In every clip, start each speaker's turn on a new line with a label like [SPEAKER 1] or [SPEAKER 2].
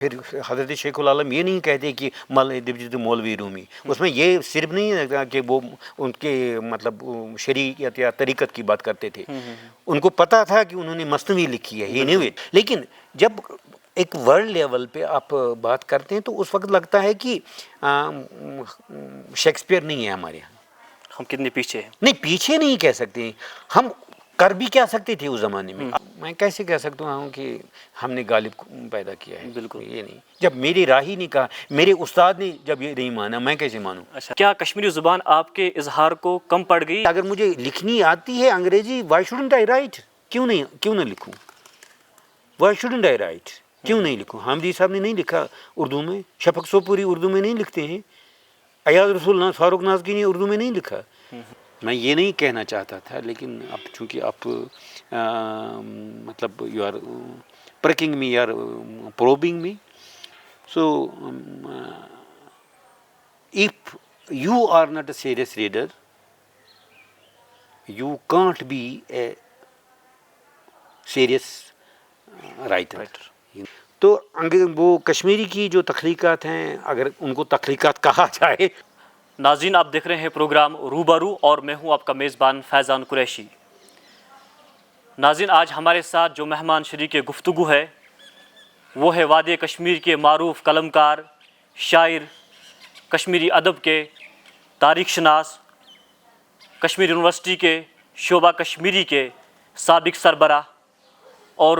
[SPEAKER 1] پھر حضرت شیخ العالم یہ نہیں کہتے کہ دیوجیت مولوی رومی، اس میں یہ صرف نہیں ہے کہ وہ ان کے مطلب شریعت یا طریقت کی بات کرتے تھے، ان کو پتہ تھا کہ انہوں نے مثنوی لکھی ہے ہی نہیں، لیکن جب ایک ورلڈ لیول پہ آپ بات کرتے ہیں تو اس وقت لگتا ہے کہ شیکسپیئر نہیں ہے ہمارے یہاں،
[SPEAKER 2] ہم کتنے پیچھے ہیں.
[SPEAKER 1] نہیں پیچھے نہیں کہہ سکتے، ہم کر بھی کیا سکتے تھے اس زمانے میں. میں کیسے کہہ سکتا ہوں کہ ہم نے غالب پیدا کیا ہے،
[SPEAKER 2] بالکل.
[SPEAKER 1] یہ نہیں، جب میری راہی نہیں کہا، میرے استاد نے جب یہ نہیں مانا، میں کیسے مانوں.
[SPEAKER 2] اچھا، کیا کشمیری زبان آپ کے اظہار کو کم پڑ گئی؟
[SPEAKER 1] اگر مجھے لکھنی آتی ہے انگریزی، وائی شوڈنٹ آئی رائٹ، کیوں نہ لکھوں، وائی شوڈنٹ آئی رائٹ، کیوں نہیں لکھوں. حامدی صاحب نے نہیں لکھا اردو میں، شفق سوپوری اردو میں نہیں لکھتے ہیں، ایاز رسول فاروق نازکی نے اردو میں نہیں لکھا. میں یہ نہیں کہنا چاہتا تھا، لیکن اب چونکہ آپ مطلب you are pricking me, you are probing me, so if you are not a serious reader, you can't be a serious writer. تو وہ کشمیری کی جو تخلیقات ہیں، اگر ان کو تخلیقات کہا جائے.
[SPEAKER 2] ناظرین، آپ دیکھ رہے ہیں پروگرام روبرو اور میں ہوں آپ کا میزبان فیضان قریشی. ناظرین، آج ہمارے ساتھ جو مہمان شریک گفتگو ہے وہ ہے وادی کشمیر کے معروف قلمکار، شاعر، کشمیری ادب کے تاریخ شناس، کشمیر یونیورسٹی کے شعبہ کشمیری کے سابق سربراہ اور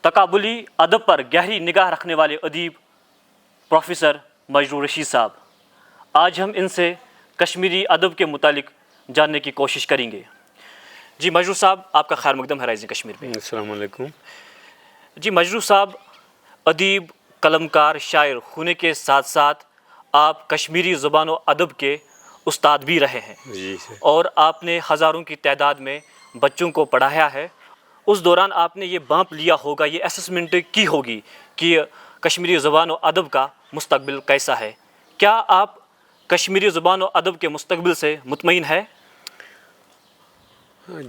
[SPEAKER 2] تقابلی ادب پر گہری نگاہ رکھنے والے ادیب پروفیسر مجروح رشید صاحب. آج ہم ان سے کشمیری ادب کے متعلق جاننے کی کوشش کریں گے. جی مجروح صاحب، آپ کا خیر مقدم ہے رائزنگ کشمیر میں.
[SPEAKER 1] السلام علیکم.
[SPEAKER 2] جی مجروح صاحب، ادیب، قلمکار، شاعر ہونے کے ساتھ ساتھ آپ کشمیری زبان و ادب کے استاد بھی رہے ہیں.
[SPEAKER 1] جی سر.
[SPEAKER 2] اور آپ نے ہزاروں کی تعداد میں بچوں کو پڑھایا ہے. اس دوران آپ نے یہ بانپ لیا ہوگا، یہ اسسمنٹ کی ہوگی کہ کشمیری زبان و ادب کا مستقبل کیسا ہے. کیا آپ کشمیری زبان و ادب کے مستقبل سے مطمئن ہے؟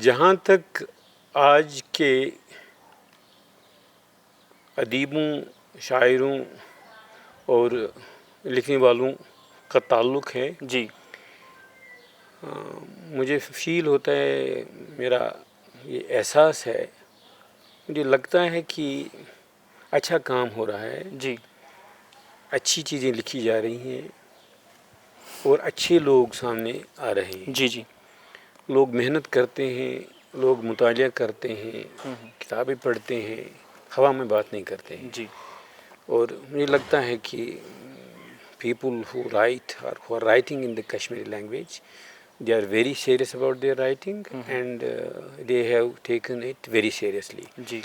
[SPEAKER 1] جہاں تک آج کے ادیبوں، شاعروں اور لکھنے والوں کا تعلق ہے،
[SPEAKER 2] جی،
[SPEAKER 1] مجھے فیل ہوتا ہے، میرا یہ احساس ہے، مجھے لگتا ہے کہ اچھا کام ہو رہا ہے،
[SPEAKER 2] جی،
[SPEAKER 1] اچھی چیزیں لکھی جا رہی ہیں اور اچھے لوگ سامنے آ رہے ہیں.
[SPEAKER 2] جی، جی،
[SPEAKER 1] لوگ محنت کرتے ہیں، لوگ مطالعہ کرتے ہیں، کتابیں پڑھتے ہیں، ہوا میں بات نہیں کرتے ہیں.
[SPEAKER 2] جی،
[SPEAKER 1] اور مجھے لگتا ہے کہ people who write or who are writing in the Kashmiri language, they are very serious about their writing and they have taken it very seriously.
[SPEAKER 2] جی.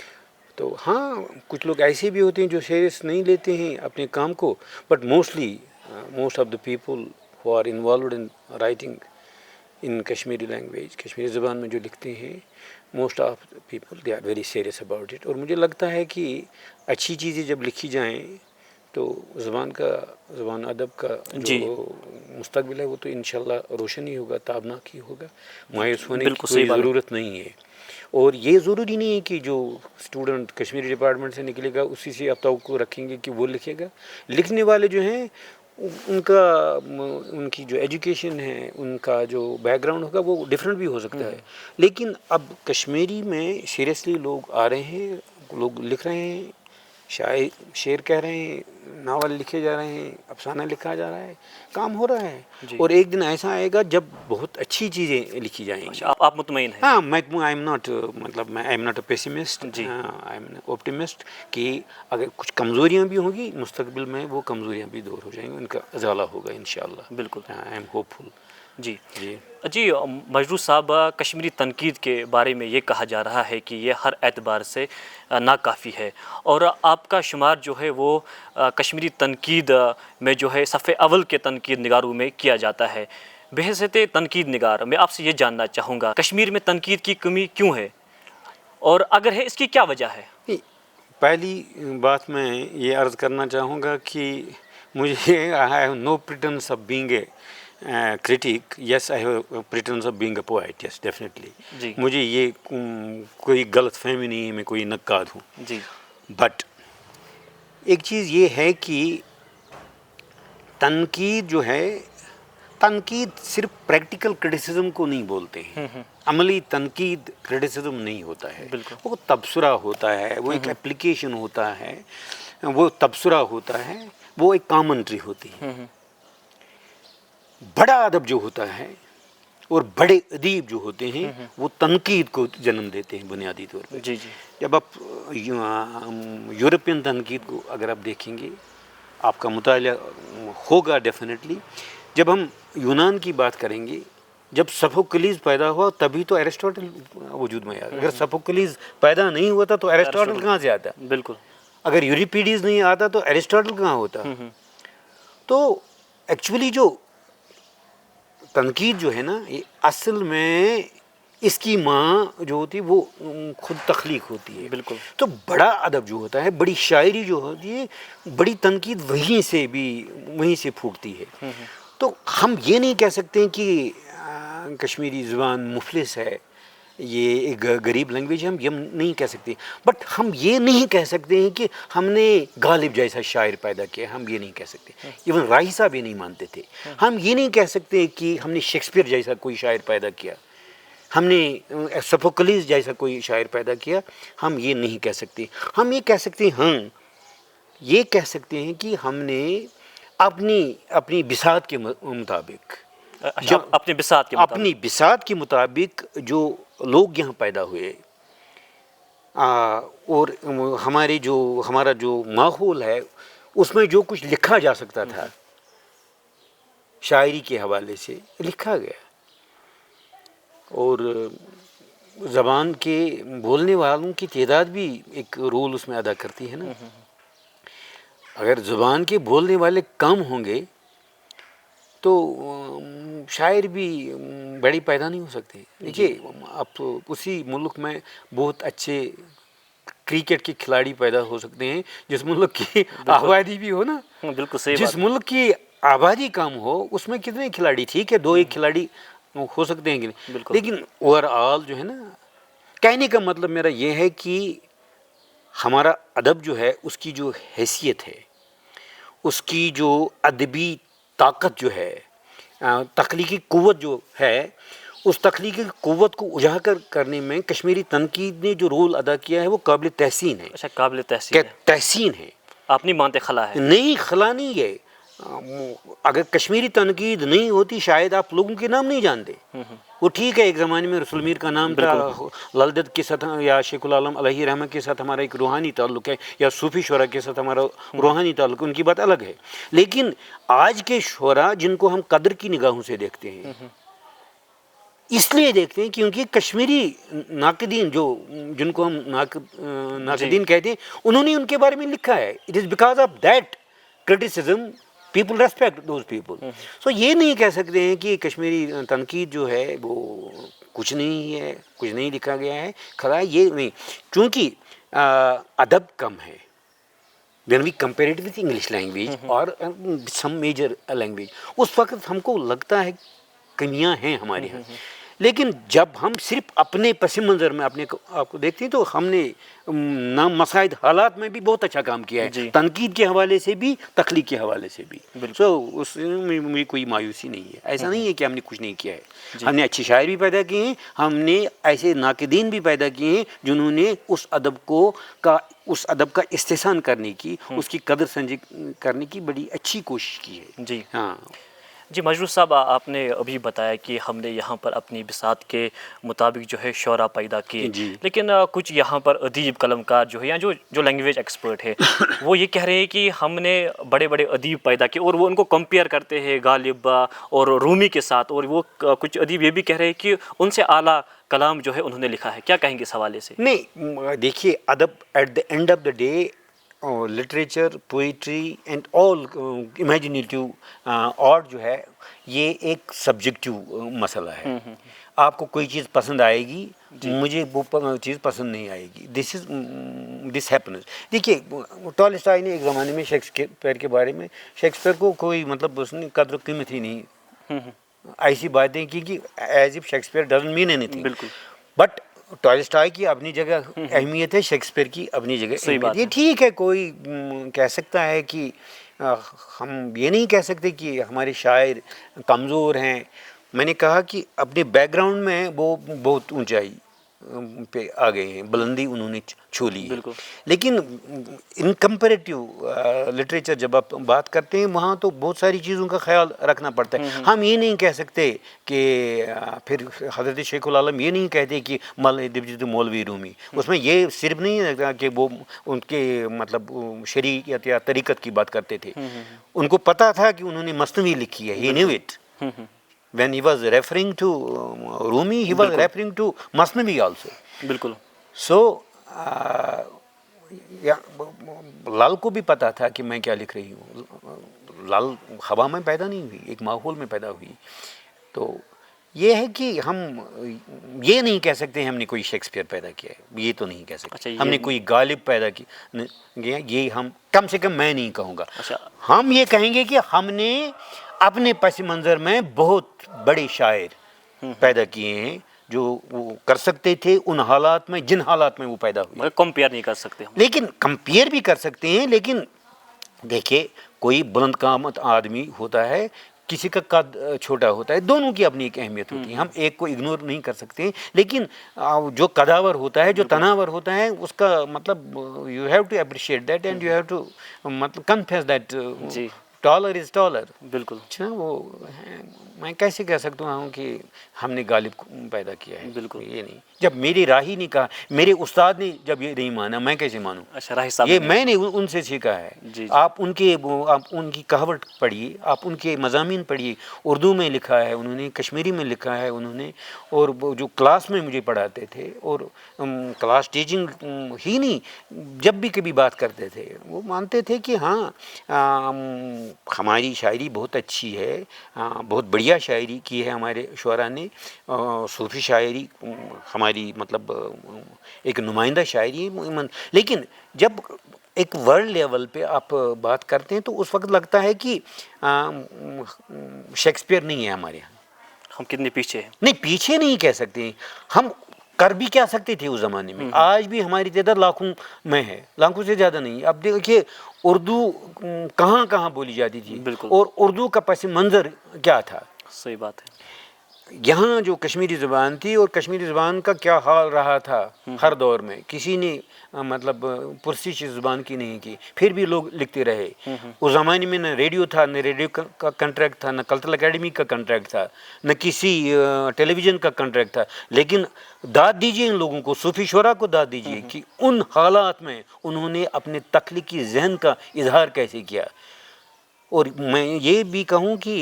[SPEAKER 1] تو ہاں، کچھ لوگ ایسے بھی ہوتے ہیں جو سیریس نہیں لیتے ہیں اپنے کام کو، but most of the people who are involved in writing in Kashmiri language, Kashmiri زبان میں جو لکھتے ہیں، most of people they are very serious about it. اور مجھے لگتا ہے کہ اچھی چیزیں جب لکھی جائیں تو زبان ادب کا جو مستقبل ہے وہ تو انشاءاللہ روشن ہی ہوگا، تابناک ہی ہوگا. مایوس ہونے کی کوئی ضرورت نہیں ہے. اور یہ ضروری نہیں ہے کہ جو اسٹوڈنٹ کشمیری ڈپارٹمنٹ سے نکلے گا اسی سے آپ توقع رکھیں گے کہ وہ لکھے گا. لکھنے والے جو ہیں ان کی جو ایجوکیشن ہے، ان کا جو بیک گراؤنڈ ہوگا وہ ڈفرینٹ بھی ہو سکتا ہے. لیکن اب کشمیری میں سیریسلی لوگ آ رہے ہیں، لوگ لکھ رہے ہیں، شعر کہہ رہے ہیں، ناول لکھے جا رہے ہیں، افسانہ لکھا جا رہا ہے، کام ہو رہا ہے. اور ایک دن ایسا آئے گا جب بہت اچھی چیزیں لکھی جائیں گی.
[SPEAKER 2] آپ مطمئن ہیں؟
[SPEAKER 1] ہاں، میں I am not a pessimist, I am optimist کہ اگر کچھ کمزوریاں بھی ہوں گی مستقبل میں وہ کمزوریاں بھی دور ہو جائیں گی، ان کا ازالہ ہوگا انشاءاللہ.
[SPEAKER 2] بالکل.
[SPEAKER 1] آئی ایم ہوپ فل.
[SPEAKER 2] جی مجروح صاحب، کشمیری تنقید کے بارے میں یہ کہا جا رہا ہے کہ یہ ہر اعتبار سے ناکافی ہے، اور آپ کا شمار جو ہے وہ کشمیری تنقید میں جو ہے صف اول کے تنقید نگاروں میں کیا جاتا ہے. بحیثیت تنقید نگار میں آپ سے یہ جاننا چاہوں گا، کشمیر میں تنقید کی کمی کیوں ہے، اور اگر ہے اس کی کیا وجہ ہے؟
[SPEAKER 1] پہلی بات میں یہ عرض کرنا چاہوں گا کہ مجھے I have no pretense of being a critic. Yes, I have a pretense of being a poet. Yes, definitely. مجھے یہ کوئی غلط فہمی نہیں ہے میں کوئی نقاد ہوں.
[SPEAKER 2] جی.
[SPEAKER 1] بٹ ایک چیز یہ ہے کہ تنقید جو ہے، تنقید صرف پریکٹیکل کرٹیسزم کو نہیں بولتے ہیں. عملی تنقید کرٹیسزم نہیں ہوتا ہے.
[SPEAKER 2] بالکل.
[SPEAKER 1] وہ تبصرہ ہوتا ہے، وہ ایک اپلیکیشن ہوتا ہے، وہ تبصرہ ہوتا ہے، وہ ایک کامنٹری ہوتی ہے. بڑا ادب جو ہوتا ہے اور بڑے ادیب جو ہوتے ہیں وہ تنقید کو جنم دیتے ہیں بنیادی طور پہ.
[SPEAKER 2] جی جی.
[SPEAKER 1] جب آپ یورپین تنقید کو اگر آپ دیکھیں گے، آپ کا مطالعہ ہوگا ڈیفینیٹلی. جب ہم یونان کی بات کریں گے، جب سوفوکلیز پیدا ہوا تبھی تو ایرسٹوٹل وجود میں آیا. اگر سوفوکلیز پیدا نہیں ہوتا تو ایرسٹوٹل کہاں سے آتا؟
[SPEAKER 2] بالکل.
[SPEAKER 1] اگر یوریپیڈیز نہیں آتا تو ایرسٹوٹل کہاں ہوتا؟ تو ایکچولی جو تنقید جو ہے نا، یہ اصل میں اس کی ماں جو ہوتی ہے وہ خود تخلیق ہوتی ہے.
[SPEAKER 2] بالکل.
[SPEAKER 1] تو بڑا ادب جو ہوتا ہے، بڑی شاعری جو ہوتی ہے، بڑی تنقید وہیں سے پھوٹتی ہے. تو ہم یہ نہیں کہہ سکتے ہیں کہ کشمیری زبان مفلس ہے، یہ ایک غریب لینگویج ہے، ہم یہ نہیں کہہ سکتے. بٹ ہم یہ نہیں کہہ سکتے ہیں کہ ہم نے غالب جیسا شاعر پیدا کیا، ہم یہ نہیں کہہ سکتے. ایون راہی صاحب یہ نہیں مانتے تھے. ہم یہ نہیں کہہ سکتے کہ ہم نے شیکسپیئر جیسا کوئی شاعر پیدا کیا، ہم نے سوفوکلیز جیسا کوئی شاعر پیدا کیا. ہم یہ نہیں کہہ سکتے. ہم یہ کہہ سکتے ہیں، ہاں یہ کہہ سکتے ہیں کہ ہم نے اپنی بساط کے مطابق،
[SPEAKER 2] اپنے بساط کے مطابق،
[SPEAKER 1] اپنی بساط کے مطابق جو لوگ یہاں پیدا ہوئے اور ہمارا جو ماحول ہے اس میں جو کچھ لکھا جا سکتا تھا شاعری کے حوالے سے لکھا گیا. اور زبان کے بولنے والوں کی تعداد بھی ایک رول اس میں ادا کرتی ہے نا. اگر زبان کے بولنے والے کم ہوں گے تو شاعر بھی بڑی پیدا نہیں ہو سکتے. دیکھیے آپ اسی ملک میں بہت اچھے کرکٹ کے کھلاڑی پیدا ہو سکتے ہیں جس ملک کی آبادی بھی ہو نا.
[SPEAKER 2] بالکل صحیح.
[SPEAKER 1] جس ملک کی آبادی کم ہو اس میں کتنے کھلاڑی، ٹھیک ہے 2-1 کھلاڑی ہو سکتے ہیں کہ نہیں، لیکن اوور آل جو ہے نا، کہنے کا مطلب میرا یہ ہے کہ ہمارا ادب جو ہے اس کی جو حیثیت ہے، اس کی جو ادبی طاقت جو ہے، تخلیقی قوت جو ہے، اس تخلیقی قوت کو اجاگر کرنے میں کشمیری تنقید نے جو رول ادا کیا ہے وہ قابل تحسین ہے.
[SPEAKER 2] اچھا، قابل تحسین
[SPEAKER 1] ہے.
[SPEAKER 2] آپ نہیں مانتے خلا ہے؟
[SPEAKER 1] نہیں، خلا نہیں ہے. اگر کشمیری تنقید نہیں ہوتی شاید آپ لوگوں کے نام نہیں جانتے. وہ ٹھیک ہے ایک زمانے میں رسول میر کا نام تھا، للدت کے ساتھ یا شیخ العالم علیہ رحمہ کے ساتھ ہمارا ایک روحانی تعلق ہے، یا صوفی شعراء کے ساتھ ہمارا روحانی تعلق، ان کی بات الگ ہے. لیکن آج کے شعراء جن کو ہم قدر کی نگاہوں سے دیکھتے ہیں، اس لیے دیکھتے ہیں کیونکہ کشمیری ناقدین جن کو ہم ناقدین کہتے ہیں، انہوں نے ان کے بارے میں لکھا ہے. It is because of that criticism people respect those people. So یہ نہیں کہہ سکتے ہیں کہ کشمیری تنقید جو ہے وہ کچھ نہیں ہے، کچھ نہیں لکھا گیا ہے. خلا یہ نہیں، چونکہ ادب کم ہے. when we compare it with English language or some major language، اس وقت ہم کو لگتا ہے کمیاں ہیں ہمارے یہاں. لیکن جب ہم صرف اپنے پس منظر میں اپنے آپ کو دیکھتے ہیں تو ہم نے نامساعد حالات میں بھی بہت اچھا کام کیا ہے، تنقید کے حوالے سے بھی، تخلیق کے حوالے سے بھی. سو اس میں مجھے کوئی مایوسی نہیں ہے. ایسا نہیں ہے کہ ہم نے کچھ نہیں کیا ہے. ہم نے اچھے شاعر بھی پیدا کیے ہیں، ہم نے ایسے ناقدین بھی پیدا کیے ہیں جنہوں نے اس ادب کا استحسان کرنے کی، اس کی قدر سنجی کرنے کی بڑی اچھی کوشش کی ہے.
[SPEAKER 2] جی
[SPEAKER 1] ہاں
[SPEAKER 2] جی. مجروح صاحب، آپ نے ابھی بتایا کہ ہم نے یہاں پر اپنی بساط کے مطابق جو ہے شعراء پیدا کیے، لیکن کچھ یہاں پر ادیب قلمکار جو ہے یا جو لینگویج ایکسپرٹ ہے وہ یہ کہہ رہے ہیں کہ ہم نے بڑے بڑے ادیب پیدا کیے، اور وہ ان کو کمپیئر کرتے ہیں غالب اور رومی کے ساتھ، اور وہ کچھ ادیب یہ بھی کہہ رہے ہیں کہ ان سے اعلیٰ کلام جو ہے انہوں نے لکھا ہے. کیا کہیں گے اس حوالے سے؟
[SPEAKER 1] نہیں، دیکھیے ادب at the end of the day, literature, poetry and all imaginative art جو ہے یہ ایک سبجیکٹیو مسئلہ ہے. آپ کو کوئی چیز پسند آئے گی، مجھے وہ چیز پسند نہیں آئے گی. This happens. دیکھیے ٹالسٹائی نے ایک زمانے میں شیکسپیئر کے بارے میں، شیکسپیئر کو کوئی مطلب اس نے قدر و قیمت ہی نہیں، ایسی باتیں کی کہ as if Shakespeare doesn't mean any thing.
[SPEAKER 2] بالکل.
[SPEAKER 1] بٹ ٹالسٹائے کی اپنی جگہ اہمیت ہے، شیکسپیئر کی اپنی جگہ
[SPEAKER 2] صحیح بات
[SPEAKER 1] اہمیت. یہ ٹھیک ہے، کوئی کہہ سکتا ہے کہ ہم یہ نہیں کہہ سکتے کہ ہمارے شاعر کمزور ہیں. میں نے کہا کہ اپنے بیک گراؤنڈ میں وہ بہت اونچائی پہ آ گئے ہیں، بلندی انہوں نے چھو لی ہے.
[SPEAKER 2] بالکل.
[SPEAKER 1] لیکن ان کمپیریٹیو لٹریچر جب آپ بات کرتے ہیں وہاں تو بہت ساری چیزوں کا خیال رکھنا پڑتا ہے. ہم یہ نہیں کہہ سکتے کہ پھر حضرت شیخ العالم یہ نہیں کہتے کہ مولوی رومی. اس میں یہ صرف نہیں ہے کہ وہ ان کے مطلب شریعت یا طریقت کی بات کرتے تھے. ان کو پتہ تھا کہ انہوں نے مثنوی لکھی ہے. he knew it. When he was referring to Rumi, he was referring to Masnavi also.
[SPEAKER 2] بالکل.
[SPEAKER 1] So لال کو بھی پتا تھا کہ میں کیا لکھ رہی ہوں. لال ہوا میں پیدا نہیں ہوئی، ایک ماحول میں پیدا ہوئی. تو یہ ہے کہ ہم یہ نہیں کہہ سکتے ہم نے کوئی شیکسپیئر پیدا کیا ہے، یہ تو نہیں کہہ سکتے. ہم نے کوئی غالب پیدا کیا، یہ ہم کم سے کم میں نہیں کہوں گا. ہم یہ کہیں گے کہ ہم نے اپنے پس منظر میں بہت بڑے شاعر پیدا کیے ہیں جو وہ کر سکتے تھے ان حالات میں جن حالات میں وہ پیدا ہوئے.
[SPEAKER 2] کمپیئر نہیں کر سکتے ہم.
[SPEAKER 1] لیکن کمپیئر بھی کر سکتے ہیں. لیکن دیکھیے کوئی بلند قامت آدمی ہوتا ہے، کسی کا قد چھوٹا ہوتا ہے، دونوں کی اپنی ایک اہمیت ہوتی ہے. ہم ایک کو اگنور نہیں کر سکتے. لیکن جو قداور ہوتا ہے، جو تناور ہوتا ہے، اس کا مطلب you have to appreciate that and you have to مطلب confess that taller is taller.
[SPEAKER 2] بالکل.
[SPEAKER 1] اچھا وہ میں کیسے کہہ سکتا ہوں کہ ہم نے غالب پیدا کیا ہے.
[SPEAKER 2] بالکل.
[SPEAKER 1] یہ نہیں. جب میری راہی نے کہا، میرے استاد نے جب یہ نہیں مانا، میں کیسے مانوں؟
[SPEAKER 2] اچھا راہی صاحب
[SPEAKER 1] یہ میں نے ان سے سیکھا ہے.
[SPEAKER 2] جی.
[SPEAKER 1] آپ ان کی کہاوت پڑھیے، آپ ان کے مضامین پڑھیے. اردو میں لکھا ہے انہوں نے، کشمیری میں لکھا ہے انہوں نے. اور وہ جو کلاس میں مجھے پڑھاتے تھے اور کلاس ٹیچنگ ہی نہیں، جب بھی کبھی بات کرتے تھے وہ مانتے تھے کہ ہاں ہماری شاعری بہت اچھی ہے، بہت بڑھیا شاعری کی ہے ہمارے شعراء نے. صوفی شاعری ہماری مطلب ایک نمائندہ شاعری ہے. لیکن جب ایک ورلڈ لیول پہ آپ بات کرتے ہیں تو اس وقت لگتا ہے کہ شیکسپیئر نہیں ہے ہمارے یہاں.
[SPEAKER 2] ہم کتنے پیچھے ہیں.
[SPEAKER 1] نہیں پیچھے نہیں کہہ سکتے. ہم کر بھی کیا سکتے تھے اس زمانے میں. آج بھی ہماری تعداد لاکھوں میں ہے، لاکھوں سے زیادہ نہیں. اب دیکھیے اردو کہاں کہاں بولی جاتی تھی اور اردو کا پس منظر کیا تھا.
[SPEAKER 2] صحیح بات ہے.
[SPEAKER 1] یہاں جو کشمیری زبان تھی اور کشمیری زبان کا کیا حال رہا تھا ہر دور میں، کسی نے مطلب پرسش زبان کی نہیں کی، پھر بھی لوگ لکھتے رہے. اس زمانے میں نہ ریڈیو تھا، نہ ریڈیو کا کنٹریکٹ تھا، نہ کلچرل اکیڈمی کا کنٹریکٹ تھا، نہ کسی ٹیلی ویژن کا کنٹریکٹ تھا. لیکن داد دیجیے ان لوگوں کو، صوفی شعراء کو داد دیجیے کہ ان حالات میں انہوں نے اپنے تخلیقی ذہن کا اظہار کیسے کیا. اور میں یہ بھی کہوں کہ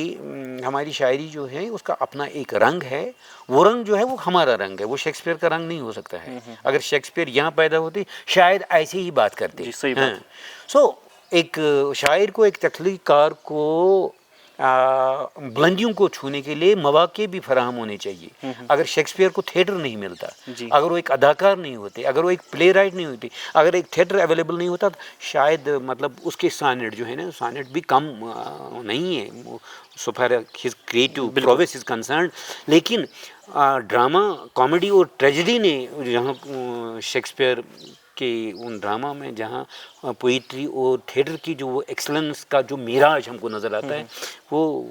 [SPEAKER 1] ہماری شاعری جو ہے اس کا اپنا ایک رنگ ہے. وہ رنگ جو ہے وہ ہمارا رنگ ہے، وہ شیکسپیئر کا رنگ نہیں ہو سکتا ہے. اگر شیکسپیئر یہاں پیدا ہوتے شاید ایسے ہی بات کرتے. سو ایک شاعر کو، ایک تخلیق کار کو بلندیوں کو چھونے کے لیے مواقع بھی فراہم ہونے چاہیے. اگر شیکسپیئر کو تھیٹر نہیں ملتا، اگر وہ ایک اداکار نہیں ہوتے، اگر وہ ایک پلے رائٹ نہیں ہوتے، اگر ایک تھیٹر اویلیبل نہیں ہوتا، شاید مطلب اس کے سانٹ جو ہے نا، سانٹ بھی کم نہیں ہے so far his creative prowess is concerned. لیکن ڈرامہ، کامیڈی اور ٹریجڈی نے جہاں شیکسپیئر کہ ان ڈرامہ میں جہاں پوئٹری اور تھیٹر کی جو وہ ایکسلنس کا جو معراج ہم کو نظر آتا ہے، وہ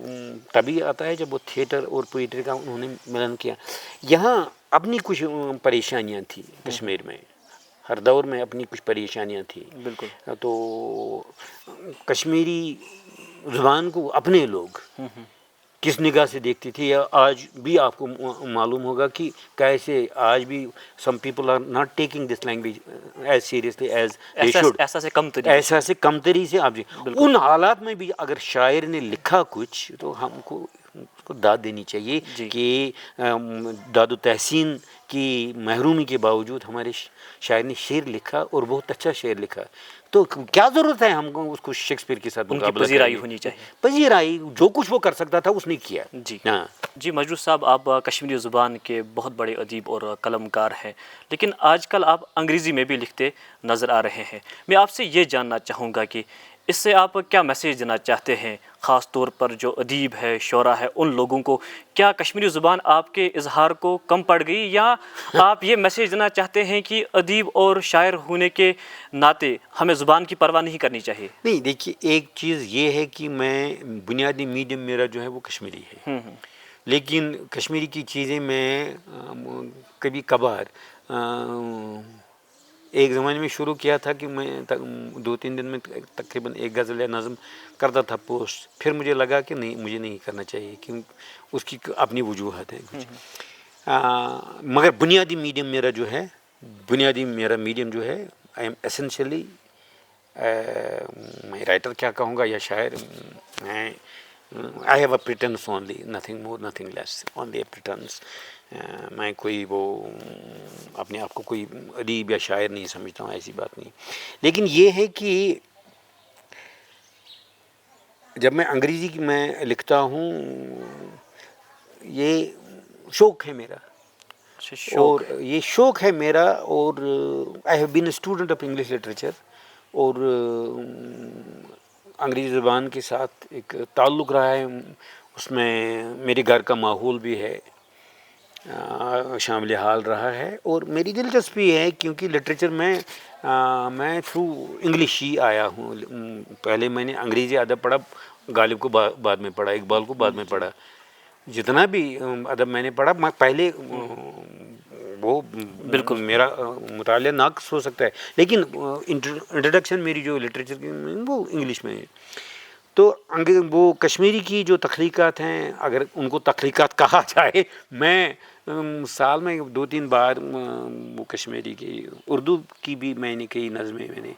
[SPEAKER 1] تبھی آتا ہے جب وہ تھیٹر اور پوئٹری کا انہوں نے ملن کیا. یہاں اپنی کچھ پریشانیاں تھیں کشمیر میں، ہر دور میں اپنی کچھ پریشانیاں تھیں.
[SPEAKER 2] بالکل.
[SPEAKER 1] تو کشمیری زبان کو اپنے لوگ کس نگاہ سے دیکھتی تھی، یا آج بھی آپ کو معلوم ہوگا کہ کیسے آج بھی some people are not taking this language as seriously as they should. ایسا سے کمتری سے آپ ان حالات میں بھی اگر شاعر نے لکھا کچھ تو ہم کو اس کو داد دینی چاہیے کہ داد و تحسین کی محرومی کے باوجود ہمارے شاعر نے شعر لکھا اور بہت اچھا شعر لکھا. تو کیا ضرورت ہے ہم کو اس کو شیکسپیئر کے ساتھ مقابلہ
[SPEAKER 2] پذیرائی ہونی چاہیے.
[SPEAKER 1] پذیرائی جو کچھ وہ کر سکتا تھا اس نے کیا.
[SPEAKER 2] جی مجروح صاحب، آپ کشمیری زبان کے بہت بڑے ادیب اور قلم کار ہیں، لیکن آج کل آپ انگریزی میں بھی لکھتے نظر آ رہے ہیں. میں آپ سے یہ جاننا چاہوں گا کہ اس سے آپ کیا میسیج دینا چاہتے ہیں، خاص طور پر جو ادیب ہے، شعراء ہے، ان لوگوں کو، کیا کشمیری زبان آپ کے اظہار کو کم پڑ گئی، یا آپ یہ میسیج دینا چاہتے ہیں کہ ادیب اور شاعر ہونے کے ناطے ہمیں زبان کی پرواہ نہیں کرنی چاہیے؟
[SPEAKER 1] نہیں، دیکھیے ایک چیز یہ ہے کہ میں بنیادی میڈیم میرا جو ہے وہ کشمیری ہے، لیکن کشمیری کی چیزیں میں کبھی کبھار ایک زمانے میں شروع کیا تھا کہ میں 2-3 دن میں تقریباً ایک غزل یا نظم کرتا تھا پوسٹ، پھر مجھے لگا کہ نہیں، مجھے نہیں کرنا چاہیے، کیوں اس کی اپنی وجوہات ہیں کچھ، مگر بنیادی میڈیم میرا جو ہے، بنیادی میرا میڈیم جو ہے، آئی ایم اسینشلی، میں رائٹر کیا کہوں گا یا شاعر، میں I have a pretence only, nothing more nothing less, only a pretence, میں کوئی وہ اپنے آپ کو کوئی ادیب یا شاعر نہیں سمجھتا ہوں، ایسی بات نہیں، لیکن یہ ہے کہ جب میں انگریزی میں لکھتا ہوں، یہ شوق ہے میرا، اور یہ شوق ہے میرا، اور I have been a student of English literature, اور انگریزی زبان کے ساتھ ایک تعلق رہا ہے، اس میں میرے گھر کا ماحول بھی ہے، شامل حال رہا ہے، اور میری دلچسپی ہے کیونکہ لٹریچر میں تھرو انگلش ہی آیا ہوں، پہلے میں نے انگریزی ادب پڑھا، غالب کو بعد میں پڑھا، اقبال کو بعد میں پڑھا، جتنا بھی ادب میں نے پڑھا، میں پہلے وہ بالکل میرا مطالعہ ناقص ہو سکتا ہے، لیکن انٹروڈکشن میری جو لٹریچر کی وہ انگلش میں ہے، تو وہ کشمیری کی جو تخلیقات ہیں، اگر ان کو تخلیقات کہا جائے، میں سال میں 2-3 بار وہ کشمیری کی، اردو کی بھی میں نے کئی نظمیں میں نے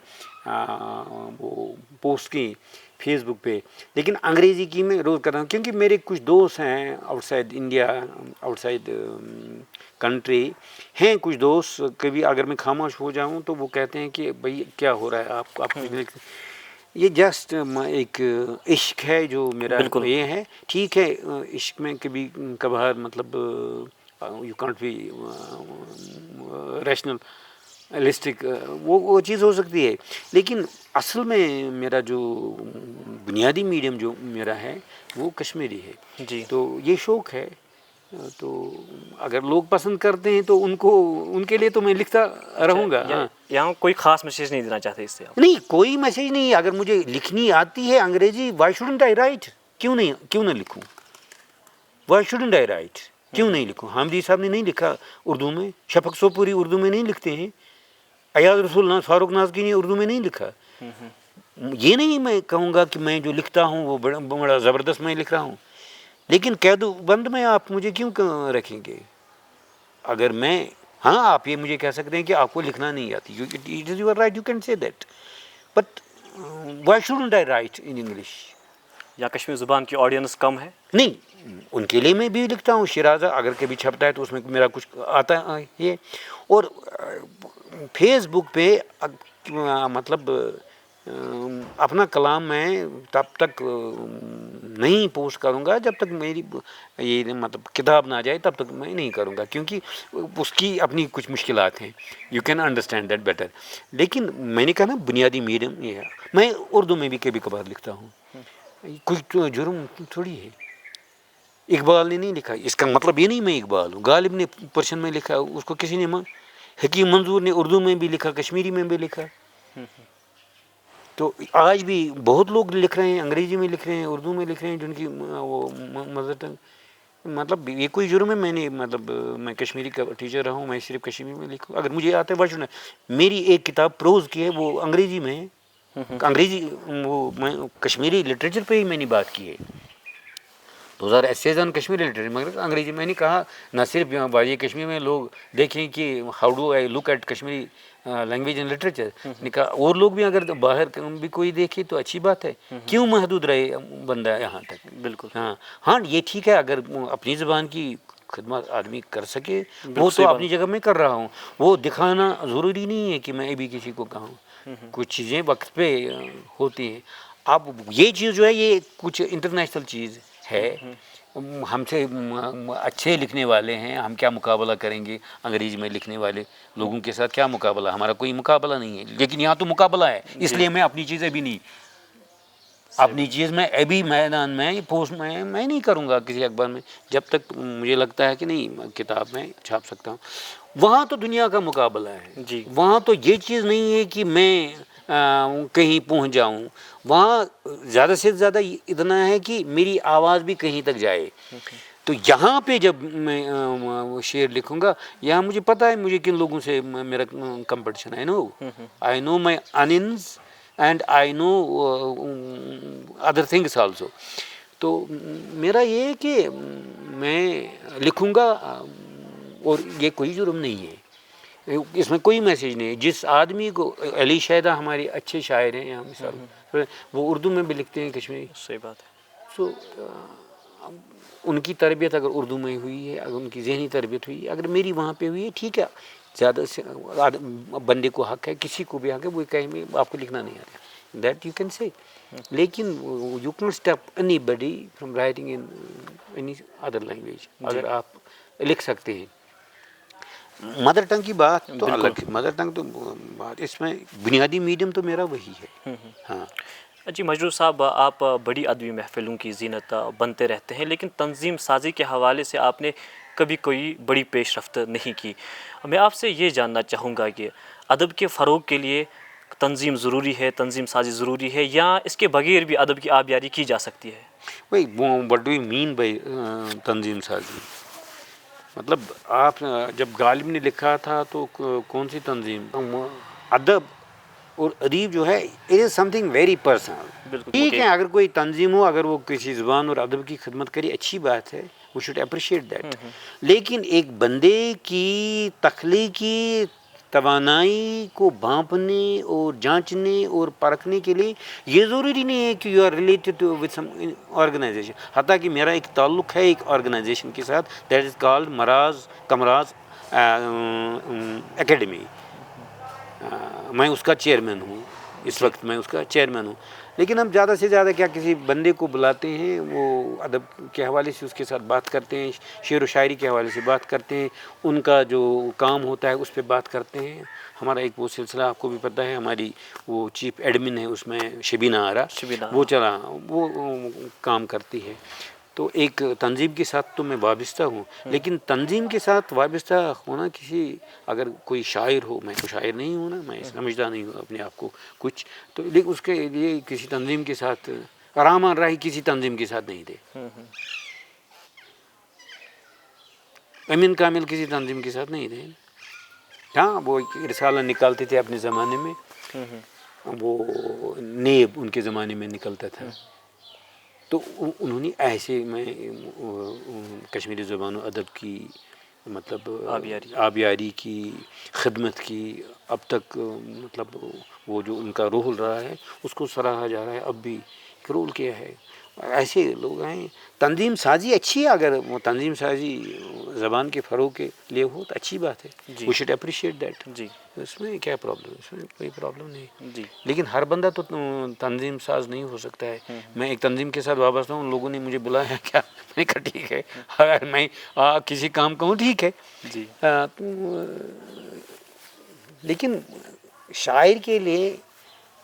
[SPEAKER 1] وہ پوسٹ کی فیس بک پہ، لیکن انگریزی کی میں روز کر رہا ہوں، کیونکہ میرے کچھ دوست ہیں out side India, out side country ہیں کچھ دوست، کبھی اگر میں خاموش ہو جاؤں تو وہ کہتے ہیں کہ بھائی کیا ہو رہا ہے، آپ کچھ نہیں، یہ جسٹ ایک عشق ہے جو میرا یہ ہے، ٹھیک ہے، عشق میں کبھی کبھار مطلب یو کانٹ بی ریشنلسٹک، وہ چیز ہو سکتی ہے، لیکن اصل میں میرا جو بنیادی میڈیم جو میرا ہے وہ کشمیری ہے،
[SPEAKER 2] جی،
[SPEAKER 1] تو یہ شوق ہے، تو اگر لوگ پسند کرتے ہیں تو ان کے لیے تو میں لکھتا رہوں گا۔
[SPEAKER 2] یہاں کوئی خاص میسیج نہیں دینا چاہتے اس سے آپ؟
[SPEAKER 1] نہیں، کوئی میسیج نہیں، اگر مجھے لکھنی آتی ہے انگریزی، وائی شوڈنٹ آئی رائٹ، کیوں نہ لکھوں، وائی شوڈنٹ آئی رائٹ، کیوں نہیں لکھوں، حامدی صاحب نے نہیں لکھا اردو میں، شفق سوپوری اردو میں نہیں لکھتے ہیں، ایاز رسول فاروق نازکی نے اردو میں نہیں لکھا، یہ نہیں میں کہوں گا کہ میں جو لکھتا ہوں وہ بڑا زبردست میں لکھ رہا ہوں، لیکن قید و بند میں آپ مجھے کیوں رکھیں گے، اگر میں، ہاں آپ یہ مجھے کہہ سکتے ہیں کہ آپ کو لکھنا نہیں آتی، it is your right, you can سے that, but why shouldn't I right in English?
[SPEAKER 2] یا کشمیر زبان کی آڈینس کم ہے؟
[SPEAKER 1] نہیں، ان کے لیے میں بھی لکھتا ہوں، شیرازہ اگر کبھی چھپتا ہے تو اس میں میرا کچھ آتا ہے یہ، اور فیس بک پہ مطلب اپنا کلام میں تب تک نہیں پوسٹ کروں گا جب تک میری یہ مطلب کتاب نہ آ جائے، تب تک میں نہیں کروں گا، کیونکہ اس کی اپنی کچھ مشکلات ہیں، you can understand that better, لیکن میں نے کہا نا بنیادی میڈیم یہ ہے، میں اردو میں بھی کبھی کبھار لکھتا ہوں، کوئی جرم تھوڑی ہے، اقبال نے نہیں لکھا، اس کا مطلب یہ نہیں میں اقبال ہوں، غالب نے پرشین میں لکھا، اس کو کسی نے حکیم منظور نے اردو میں بھی لکھا، کشمیری میں بھی لکھا، تو آج بھی بہت لوگ لکھ رہے ہیں، انگریزی میں لکھ رہے ہیں، اردو میں لکھ رہے ہیں، جن کی وہ مدر ٹنگ، مطلب یہ کوئی جرم ہے، میں نے مطلب میں کشمیری کا ٹیچر رہا ہوں، میں صرف کشمیری میں لکھوں، اگر مجھے آتا ہے ورژن ہے، میری ایک کتاب پروز کی ہے وہ انگریزی میں ہے، انگریزی وہ میں کشمیری لٹریچر پہ ہی میں نے بات کی ہے، 2000 ایسیز آن کشمیری لٹریچر، مگر انگریزی میں نے کہا نہ صرف یہاں وادی کشمیر میں لوگ دیکھیں کہ how do I look at Kashmiri language and literature, نے کہا اور لوگ بھی اگر باہر بھی کوئی دیکھے تو اچھی بات ہے، کیوں محدود رہے بندہ یہاں تک،
[SPEAKER 2] بالکل،
[SPEAKER 1] ہاں یہ ٹھیک ہے، اگر اپنی زبان کی خدمت آدمی کر سکے، وہ تو اپنی جگہ میں کر رہا ہوں، وہ دکھانا ضروری نہیں ہے کہ میں ابھی کسی کو کہوں، کچھ چیزیں وقت پہ ہوتی ہیں، اب یہ چیز جو ہے یہ کچھ انٹرنیشنل چیز ہے، ہم سے اچھے لکھنے والے ہیں، ہم کیا مقابلہ کریں گے انگریزی میں لکھنے والے لوگوں کے ساتھ، کیا مقابلہ، ہمارا کوئی مقابلہ نہیں ہے، لیکن یہاں تو مقابلہ ہے، اس لیے میں اپنی چیزیں بھی نہیں اپنی چیز میں ابھی میدان میں پوسٹ میں نہیں کروں گا کسی اخبار میں جب تک مجھے لگتا ہے کہ نہیں کتاب میں چھاپ سکتا ہوں. وہاں تو دنیا کا مقابلہ ہے.
[SPEAKER 2] جی.
[SPEAKER 1] وہاں تو یہ چیز نہیں ہے کہ میں کہیں پہنچ جاؤں. وہاں زیادہ سے زیادہ اتنا ہے کہ میری آواز بھی کہیں تک جائے. تو یہاں پہ جب میں شعر لکھوں گا یہاں مجھے پتہ ہے مجھے کن لوگوں سے میرا کمپٹیشن ہے. I know my innings and I know other things also. تو میرا یہ ہے کہ میں لکھوں گا اور یہ کوئی جرم نہیں ہے, اس میں کوئی میسیج نہیں ہے. جس آدمی کو علی شیدہ ہمارے اچھے شاعر ہیں یہاں مثال وہ اردو میں بھی لکھتے ہیں کشمیری.
[SPEAKER 2] صحیح بات ہے.
[SPEAKER 1] سو ان کی تربیت اگر اردو میں ہوئی ہے, اگر ان کی ذہنی تربیت ہوئی ہے, اگر میری وہاں پہ ہوئی ہے ٹھیک ہے. زیادہ سے بندے کو حق ہے, کسی کو بھی حق ہے وہ کہیں میں آپ کو لکھنا نہیں آتا, دیٹ یو کین سے. لیکن you can stop anybody from writing in any other language. اگر آپ لکھ سکتے ہیں مدر ٹنگ کی بات تو الگ ہے. مدر ٹنگ تو بات اس میں بنیادی میڈیم تو میرا وہی ہے. ہاں
[SPEAKER 2] جی مجروح صاحب, آپ بڑی ادبی محفلوں کی زینت بنتے رہتے ہیں لیکن تنظیم سازی کے حوالے سے آپ نے کبھی کوئی بڑی پیش رفت نہیں کی. میں آپ سے یہ جاننا چاہوں گا کہ ادب کے فروغ کے لیے تنظیم ضروری ہے, تنظیم سازی ضروری ہے, یا اس کے بغیر بھی ادب کی آبیاری کی جا سکتی ہے؟
[SPEAKER 1] وہی what do you mean by تنظیم سازی؟ مطلب آپ جب غالب نے لکھا تھا تو کون سی تنظیم؟ ادب اور ادیب جو ہے it is some thing very personal. ٹھیک ہے اگر کوئی تنظیم ہو, اگر وہ کسی زبان اور ادب کی خدمت کرے اچھی بات ہے, وی شوڈ اپریشیٹ دیٹ. لیکن ایک بندے کی تخلیقی توانائی کو بھانپنے اور جانچنے اور پرکھنے کے لیے یہ ضروری نہیں ہے کہ you are related with some organization. حتیٰ کہ میرا ایک تعلق ہے ایک آرگنائزیشن کے ساتھ, دیٹ از کالڈ کمراز اکیڈمی. میں اس کا چیئرمین ہوں, اس وقت میں اس کا چیئرمین ہوں. لیکن ہم زیادہ سے زیادہ کیا کسی بندے کو بلاتے ہیں, وہ ادب کے حوالے سے اس کے ساتھ بات کرتے ہیں, شعر و شاعری کے حوالے سے بات کرتے ہیں, ان کا جو کام ہوتا ہے اس پہ بات کرتے ہیں. ہمارا ایک وہ سلسلہ آپ کو بھی پتہ ہے, ہماری وہ چیف ایڈمن ہے اس میں شبینہ آرا, وہ کام کرتی ہے. تو ایک تنظیم کے ساتھ تو میں وابستہ ہوں, لیکن تنظیم کے ساتھ وابستہ ہونا کسی اگر کوئی شاعر ہو, میں تو شاعر نہیں ہوں نا, میں سمجھتا نہیں ہوں اپنے آپ کو کچھ, تو لیکن اس کے لیے کسی تنظیم کے ساتھ رامان راہی کسی تنظیم کے ساتھ نہیں تھے, امین کامل کسی تنظیم کے ساتھ نہیں تھے. ہاں وہ رسالہ نکالتے تھے اپنے زمانے میں, وہ نیب ان کے زمانے میں نکلتا تھا. تو انہوں نے ایسے میں کشمیری زبان و ادب کی مطلب آبیاری کی خدمت کی, اب تک مطلب وہ جو ان کا رول رہا ہے اس کو سراہا جا رہا ہے, اب بھی رول کیا ہے. ایسے لوگ ہیں. تنظیم سازی اچھی ہے, اگر وہ تنظیم سازی زبان کے فروغ کے لیے ہو تو اچھی بات ہے, وی شوڈ اپریشیٹ دیٹ.
[SPEAKER 2] جی
[SPEAKER 1] اس میں کیا پرابلم, اس میں کوئی پرابلم نہیں.
[SPEAKER 2] جی
[SPEAKER 1] لیکن ہر بندہ تو تنظیم ساز نہیں ہو سکتا ہے. میں ایک تنظیم کے ساتھ وابستہ ہوں, لوگوں نے مجھے بلایا کیا, میں کہا ٹھیک ہے, اگر میں کسی کام کا ہوں ٹھیک ہے.
[SPEAKER 2] جی
[SPEAKER 1] لیکن شاعر کے لیے,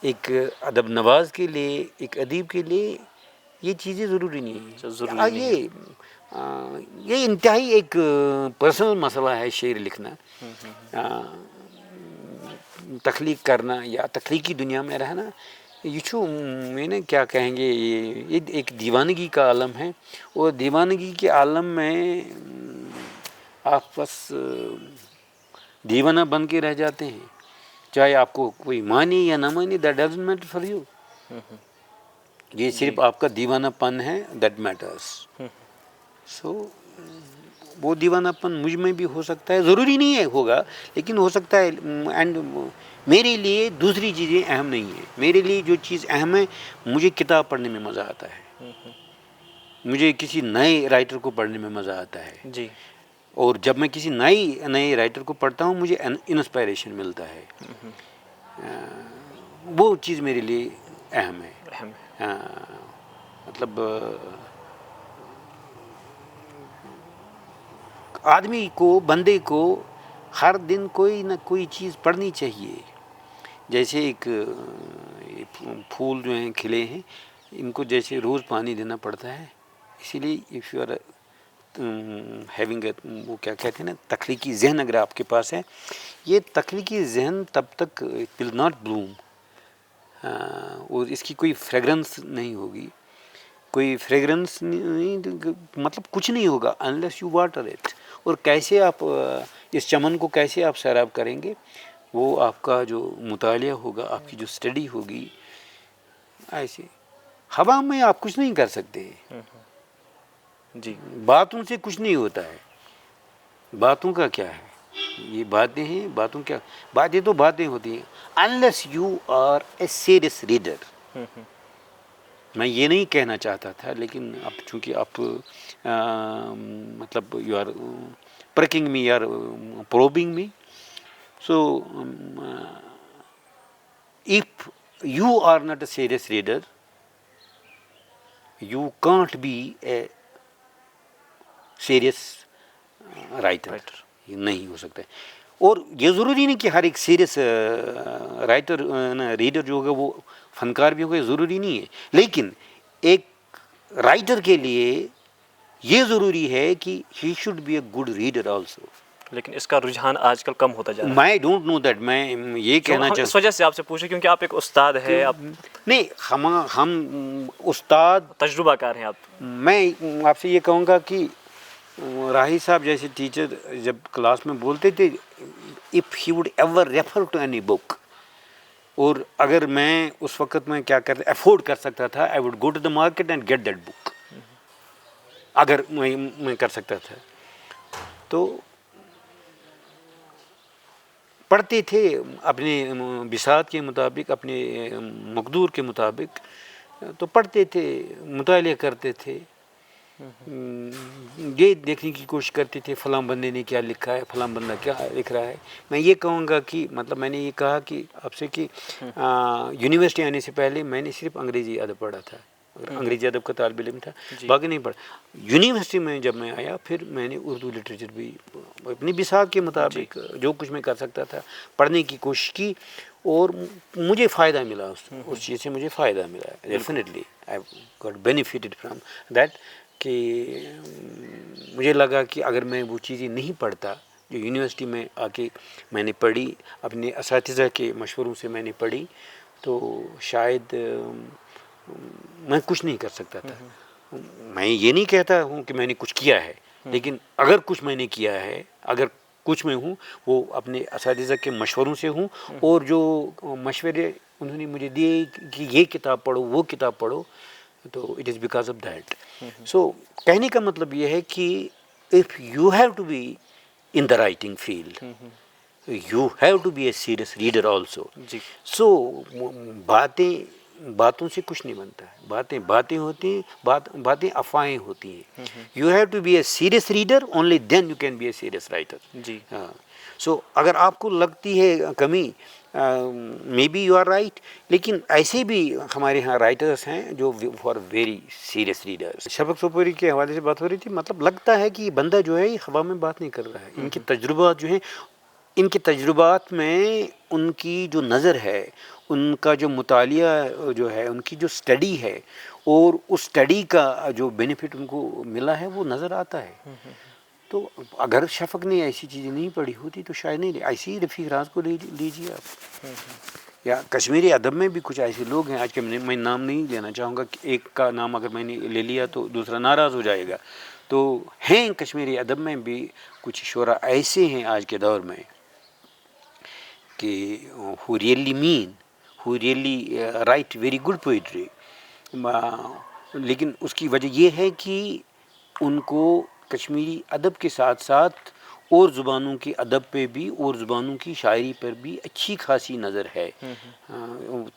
[SPEAKER 1] ایک ادب نواز کے لیے, ایک ادیب کے لیے یہ چیزیں ضروری نہیں ہیں. یہ انتہائی ایک پرسنل مسئلہ ہے شعر لکھنا, تخلیق کرنا یا تخلیقی دنیا میں رہنا. یہ میں نے کیا کہیں گے, یہ ایک دیوانگی کا عالم ہے, اور دیوانگی کے عالم میں آپ بس دیوانہ بن کے رہ جاتے ہیں, چاہے آپ کو کوئی مانے یا نہ مانے, that doesn't matter for you. یہ صرف آپ کا دیوانہ پن ہے, دیٹ میٹرس. سو وہ دیوانہ پن مجھ میں بھی ہو سکتا ہے, ضروری نہیں ہے ہوگا, لیکن ہو سکتا ہے. اینڈ میرے لیے دوسری چیزیں اہم نہیں ہیں. میرے لیے جو چیز اہم ہے, مجھے کتاب پڑھنے میں مزہ آتا ہے, مجھے کسی نئے رائٹر کو پڑھنے میں مزہ آتا ہے.
[SPEAKER 2] جی
[SPEAKER 1] اور جب میں کسی نئے رائٹر کو پڑھتا ہوں مجھے انسپائریشن ملتا ہے. وہ چیز میرے لیے اہم ہے. مطلب آدمی کو, بندے کو ہر دن کوئی نہ کوئی چیز پڑھنی چاہیے. جیسے ایک پھول جو ہیں کھلے ہیں, ان کو جیسے روز پانی دینا پڑتا ہے، اسی لیے if you are having a وہ کیا کہتے ہیں نا تخلیقی ذہن اگر آپ کے پاس ہے، یہ تخلیقی ذہن تب تک ول ناٹ بلوم، اور اس کی کوئی فریگرنس نہیں ہوگی، کوئی فریگرنس نہیں، مطلب کچھ نہیں ہوگا انلیس یو واٹر اٹ. اور کیسے آپ اس چمن کو کیسے آپ سیراب کریں گے، وہ آپ کا جو مطالعہ ہوگا، آپ کی جو اسٹڈی ہوگی. ایسے ہوا میں آپ کچھ نہیں کر سکتے،
[SPEAKER 2] جی
[SPEAKER 1] باتوں سے کچھ نہیں ہوتا ہے. باتوں کا کیا ہے، یہ باتیں ہیں، باتوں کیا، باتیں تو باتیں ہوتی ہیں unless you are a serious reader. میں یہ نہیں کہنا چاہتا تھا، لیکن اب چونکہ آپ مطلب you are pricking me, you are probing me, so if you are not a serious reader, you can't be a serious writer. یہ نہیں ہو سکتا ہے. اور یہ ضروری نہیں کہ ہر ایک سیریس رائٹر ریڈر جو ہوگا وہ فنکار بھی ہوگا، یہ ضروری نہیں ہے. لیکن ایک رائٹر کے لیے یہ ضروری ہے کہ he should be a good reader also.
[SPEAKER 2] لیکن اس کا رجحان آج کل کم ہوتا جا رہا ہے.
[SPEAKER 1] میں ڈونٹ نو دیٹ، میں یہ کہنا
[SPEAKER 2] ہم اس وجہ سے آپ سے پوچھے کیونکہ آپ ایک استاد ہے، آپ
[SPEAKER 1] نہیں، ہم استاد،
[SPEAKER 2] تجربہ کار ہیں. آپ
[SPEAKER 1] میں آپ سے یہ کہوں گا کہ راہی صاحب جیسے ٹیچر جب کلاس میں بولتے تھے if he would ever refer to any book, اور اگر میں اس وقت میں کیا کرتا افورڈ کر سکتا تھا، I would go to the market and get that book. اگر میں کر سکتا تھا تو پڑھتے تھے اپنے بساط کے مطابق، اپنے مقدور کے مطابق، تو پڑھتے تھے، مطالعہ کرتے تھے، یہ دیکھنے کی کوشش کرتے تھے فلاں بندے نے کیا لکھا ہے، فلاں بندہ کیا لکھ رہا ہے. میں یہ کہوں گا کہ مطلب میں نے یہ کہا کہ آپ سے کہ یونیورسٹی آنے سے پہلے میں نے صرف انگریزی ادب پڑھا تھا، انگریزی ادب کا طالب علم تھا، باقی نہیں پڑھا. یونیورسٹی میں جب میں آیا پھر میں نے اردو لٹریچر بھی اپنی بساط کے مطابق جو کچھ میں کر سکتا تھا پڑھنے کی کوشش کی، اور مجھے فائدہ ملا اس چیز سے، مجھے فائدہ ملا definitely. I got benefited from that, کہ مجھے لگا کہ اگر میں وہ چیزیں نہیں پڑھتا جو یونیورسٹی میں آ کے میں نے پڑھی، اپنے اساتذہ کے مشوروں سے میں نے پڑھی، تو شاید میں کچھ نہیں کر سکتا تھا. میں یہ نہیں کہتا ہوں کہ میں نے کچھ کیا ہے، لیکن اگر کچھ میں نے کیا ہے، اگر کچھ میں ہوں، وہ اپنے اساتذہ کے مشوروں سے ہوں، اور جو مشورے انہوں نے مجھے دیے کہ یہ کتاب پڑھو، وہ کتاب پڑھو، تو it is because of that. So کہنے کا مطلب یہ ہے کہ if you have to be in the writing field, you have to be a serious reader also. So باتوں سے کچھ نہیں بنتا ہے، باتیں ہوتی ہیں، باتیں افواہیں ہوتی ہیں. You have to be a serious reader, only then you can be a serious writer.
[SPEAKER 2] جی
[SPEAKER 1] ہاں. سو اگر آپ کو لگتی ہے کمی، maybe you are right, لیکن ایسے بھی ہمارے یہاں رائٹرس ہیں جو for very serious readers. Shafaq Sopori کے حوالے سے بات ہو رہی تھی، مطلب لگتا ہے کہ یہ بندہ جو ہے یہ ہوا میں بات نہیں کر رہا ہے. ان کے تجربات جو ہیں، ان کے تجربات میں ان کی جو نظر ہے، ان کا جو مطالعہ جو ہے، ان کی جو اسٹڈی ہے، اور اس اسٹڈی کا جو بینیفٹ ان کو ملا ہے وہ نظر آتا ہے. تو اگر شفق نے ایسی چیزیں نہیں پڑھی ہوتی تو شاید نہیں. ایسی رفیق راز کو لیجیے آپ، یا کشمیری ادب میں بھی کچھ ایسے لوگ ہیں، آج کے میں نام نہیں لینا چاہوں گا، ایک کا نام اگر میں نے لے لیا تو دوسرا ناراض ہو جائے گا. تو ہیں کشمیری ادب میں بھی کچھ شعراء ایسے ہیں آج کے دور میں کہ who really write very good poetry. لیکن اس کی وجہ یہ ہے کہ ان کو کشمیری ادب کے ساتھ ساتھ اور زبانوں کے ادب پہ بھی، اور زبانوں کی شاعری پر بھی اچھی خاصی نظر ہے.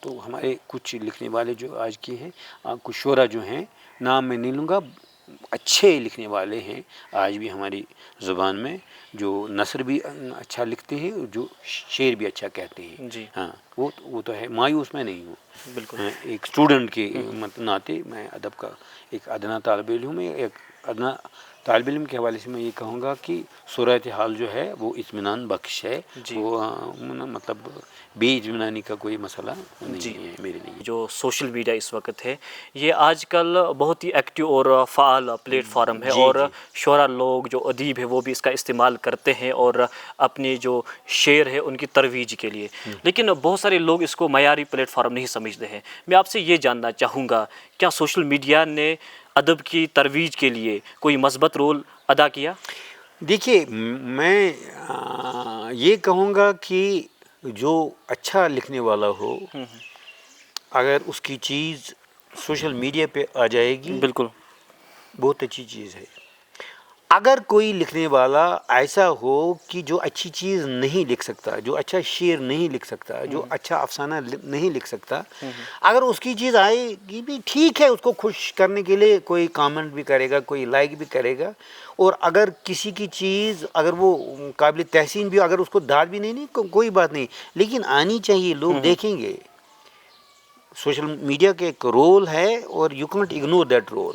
[SPEAKER 1] تو ہمارے کچھ لکھنے والے جو آج کے ہیں، کچھ شعراء جو ہیں، نام میں نہیں لوں گا، اچھے لکھنے والے ہیں آج بھی ہماری زبان میں، جو نثر بھی اچھا لکھتے ہیں، جو شعر بھی اچھا کہتے ہیں.
[SPEAKER 2] جی
[SPEAKER 1] ہاں، وہ تو ہے، مایوس میں نہیں ہوں.
[SPEAKER 2] بالکل.
[SPEAKER 1] ایک اسٹوڈنٹ کے ناطے میں ادب کا ایک ادنا طالب علم ہوں، میں ایک ادنا طالب علم کے حوالے سے میں یہ کہوں گا کہ صورت حال جو ہے وہ اطمینان بخش ہے.
[SPEAKER 2] جی.
[SPEAKER 1] وہ مطلب بے اطمینانی کا کوئی مسئلہ نہیں
[SPEAKER 2] جی.
[SPEAKER 1] ہے میرے لیے.
[SPEAKER 2] جو سوشل میڈیا اس وقت ہے یہ آج کل بہت ہی ایکٹیو اور فعال پلیٹ فارم ہے.
[SPEAKER 1] جی
[SPEAKER 2] اور
[SPEAKER 1] جی
[SPEAKER 2] شعراء لوگ جو ادیب ہیں وہ بھی اس کا استعمال کرتے ہیں اور اپنے جو شعر ہے ان کی ترویج کے لیے. لیکن بہت سارے لوگ اس کو معیاری پلیٹ فارم نہیں سمجھتے ہیں. میں آپ سے یہ جاننا چاہوں گا کیا سوشل میڈیا نے ادب کی ترویج کے لیے کوئی مثبت رول ادا کیا؟
[SPEAKER 1] دیکھیے میں یہ کہوں گا کہ جو اچھا لکھنے والا ہو اگر اس کی چیز سوشل میڈیا پہ آ جائے گی
[SPEAKER 2] بالکل.
[SPEAKER 1] بہت اچھی چیز ہے. اگر کوئی لکھنے والا ایسا ہو کہ جو اچھی چیز نہیں لکھ سکتا، جو اچھا شعر نہیں لکھ سکتا، جو اچھا افسانہ نہیں لکھ سکتا، اگر اس کی چیز آئے گی بھی ٹھیک ہے، اس کو خوش کرنے کے لیے کوئی کامنٹ بھی کرے گا، کوئی لائک بھی کرے گا. اور اگر کسی کی چیز اگر وہ قابل تحسین بھی، اگر اس کو داد بھی نہیں کوئی بات نہیں، لیکن آنی چاہیے، لوگ دیکھیں گے. سوشل میڈیا کا ایک رول ہے اور you can't ignore that role.